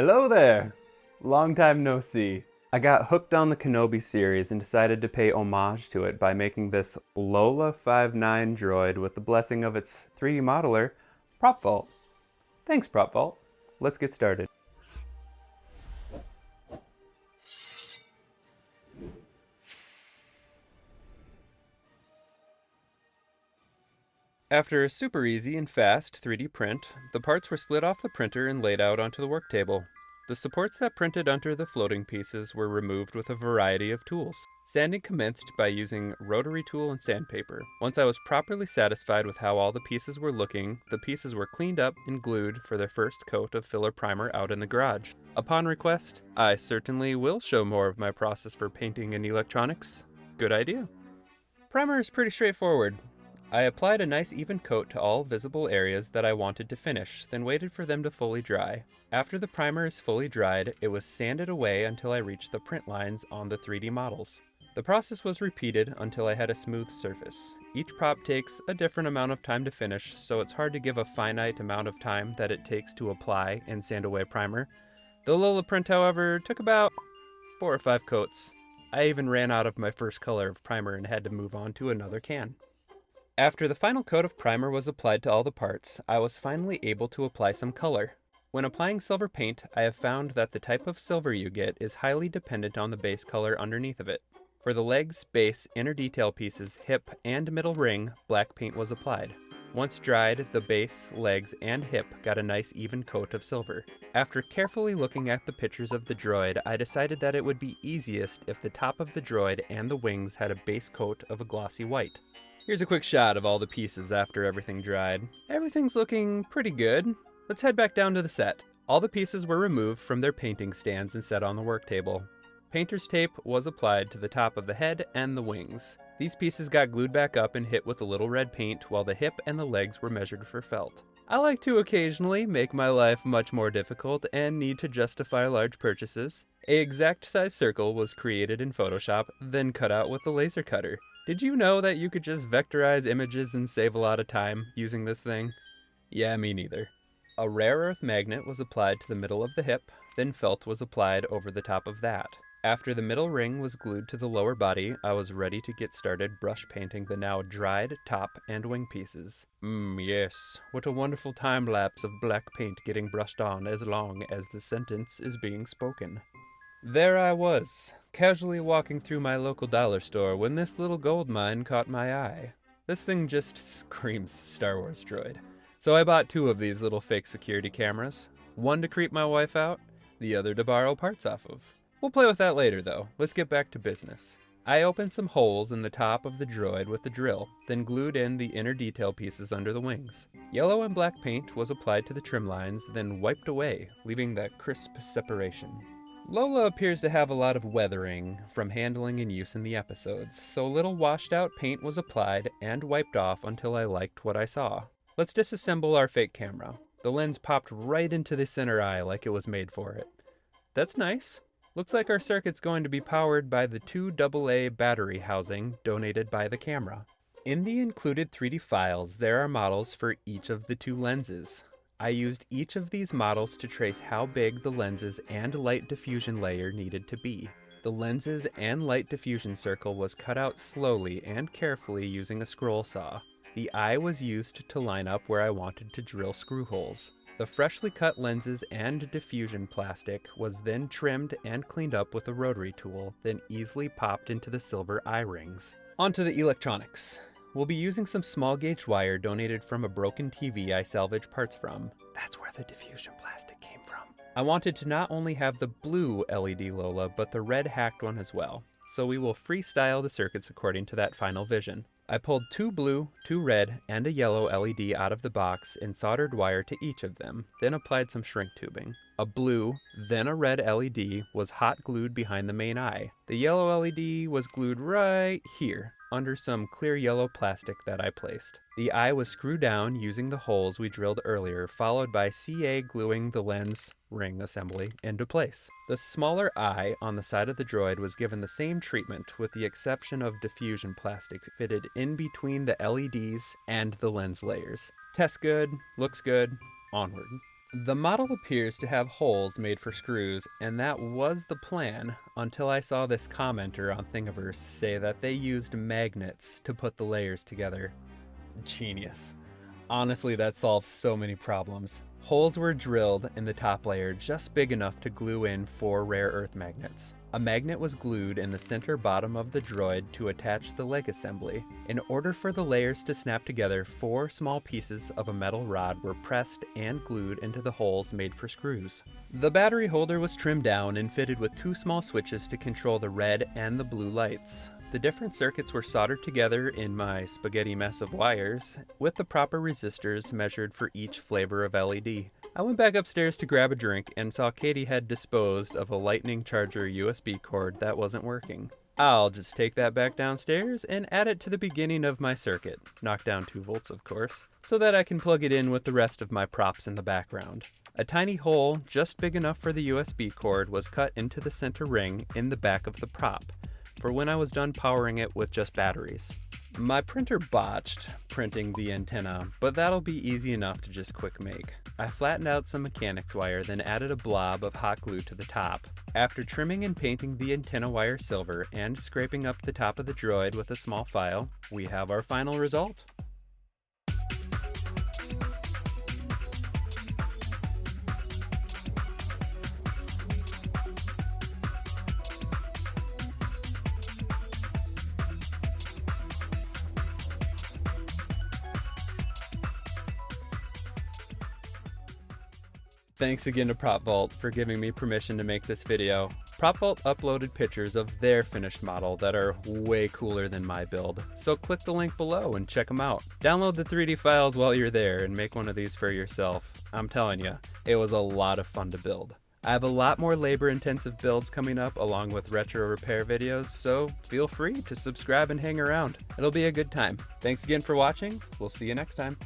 Hello there! Long time no see. I got hooked on the Kenobi series and decided to pay homage to it by making this Lola-59 droid with the blessing of its 3D modeler, PropVault. Thanks, PropVault. Let's get started. After a super easy and fast 3D print, the parts were slid off the printer and laid out onto the work table. The supports that printed under the floating pieces were removed with a variety of tools. Sanding commenced by using rotary tool and sandpaper. Once I was properly satisfied with how all the pieces were looking, the pieces were cleaned up and glued for their first coat of filler primer out in the garage. Upon request, I certainly will show more of my process for painting in electronics. Good idea. Primer is pretty straightforward. I applied a nice even coat to all visible areas that I wanted to finish, then waited for them to fully dry. After the primer is fully dried, it was sanded away until I reached the print lines on the 3D models. The process was repeated until I had a smooth surface. Each prop takes a different amount of time to finish, so it's hard to give a finite amount of time that it takes to apply and sand away primer. The Lola print, however, took about 4 or 5 coats. I even ran out of my first color of primer and had to move on to another can. After the final coat of primer was applied to all the parts, I was finally able to apply some color. When applying silver paint, I have found that the type of silver you get is highly dependent on the base color underneath of it. For the legs, base, inner detail pieces, hip, and middle ring, black paint was applied. Once dried, the base, legs, and hip got a nice even coat of silver. After carefully looking at the pictures of the droid, I decided that it would be easiest if the top of the droid and the wings had a base coat of a glossy white. Here's a quick shot of all the pieces after everything dried. Everything's looking pretty good. Let's head back down to the set. All the pieces were removed from their painting stands and set on the work table. Painter's tape was applied to the top of the head and the wings. These pieces got glued back up and hit with a little red paint while the hip and the legs were measured for felt. I like to occasionally make my life much more difficult and need to justify large purchases. An exact size circle was created in Photoshop, then cut out with a laser cutter. Did you know that you could just vectorize images and save a lot of time using this thing? Yeah, me neither. A rare earth magnet was applied to the middle of the hip, then felt was applied over the top of that. After the middle ring was glued to the lower body, I was ready to get started brush painting the now dried top and wing pieces. Yes, what a wonderful time lapse of black paint getting brushed on as long as the sentence is being spoken. There I was, casually walking through my local dollar store when this little gold mine caught my eye. This thing just screams Star Wars droid. So I bought 2 of these little fake security cameras. One to creep my wife out, the other to borrow parts off of. We'll play with that later though. Let's get back to business. I opened some holes in the top of the droid with the drill, then glued in the inner detail pieces under the wings. Yellow and black paint was applied to the trim lines, then wiped away, leaving that crisp separation. Lola appears to have a lot of weathering from handling and use in the episodes, so a little washed out paint was applied and wiped off until I liked what I saw. Let's disassemble our fake camera. The lens popped right into the center eye like it was made for it. That's nice. Looks like our circuit's going to be powered by the 2 AA battery housing donated by the camera. In the included 3D files, there are models for each of the 2 lenses. I used each of these models to trace how big the lenses and light diffusion layer needed to be. The lenses and light diffusion circle was cut out slowly and carefully using a scroll saw. The eye was used to line up where I wanted to drill screw holes. The freshly cut lenses and diffusion plastic was then trimmed and cleaned up with a rotary tool, then easily popped into the silver eye rings. Onto the electronics. We'll be using some small gauge wire donated from a broken TV I salvaged parts from. That's where the diffusion plastic came from. I wanted to not only have the blue LED Lola, but the red hacked one as well. So we will freestyle the circuits according to that final vision. I pulled 2 blue, 2 red, and a yellow LED out of the box and soldered wire to each of them, then applied some shrink tubing. A blue, then a red LED was hot glued behind the main eye. The yellow LED was glued right here, under some clear yellow plastic that I placed. The eye was screwed down using the holes we drilled earlier, followed by CA gluing the lens ring assembly into place. The smaller eye on the side of the droid was given the same treatment with the exception of diffusion plastic fitted in between the LEDs and the lens layers. Test good, looks good, onward. The model appears to have holes made for screws, and that was the plan until I saw this commenter on Thingiverse say that they used magnets to put the layers together. Genius. Honestly, that solves so many problems. Holes were drilled in the top layer just big enough to glue in 4 rare earth magnets. A magnet was glued in the center bottom of the droid to attach the leg assembly. In order for the layers to snap together, 4 small pieces of a metal rod were pressed and glued into the holes made for screws. The battery holder was trimmed down and fitted with 2 small switches to control the red and the blue lights. The different circuits were soldered together in my spaghetti mess of wires, with the proper resistors measured for each flavor of LED. I went back upstairs to grab a drink and saw Katie had disposed of a lightning charger USB cord that wasn't working. I'll just take that back downstairs and add it to the beginning of my circuit, knock down 2 volts of course, so that I can plug it in with the rest of my props in the background. A tiny hole, just big enough for the USB cord, was cut into the center ring in the back of the prop, for when I was done powering it with just batteries. My printer botched printing the antenna, but that'll be easy enough to just quick make. I flattened out some mechanics wire, then added a blob of hot glue to the top. After trimming and painting the antenna wire silver and scraping up the top of the droid with a small file, we have our final result. Thanks again to Prop Vault for giving me permission to make this video. Prop Vault uploaded pictures of their finished model that are way cooler than my build, so click the link below and check them out. Download the 3D files while you're there and make one of these for yourself. I'm telling you, it was a lot of fun to build. I have a lot more labor-intensive builds coming up along with retro repair videos, so feel free to subscribe and hang around. It'll be a good time. Thanks again for watching. We'll see you next time.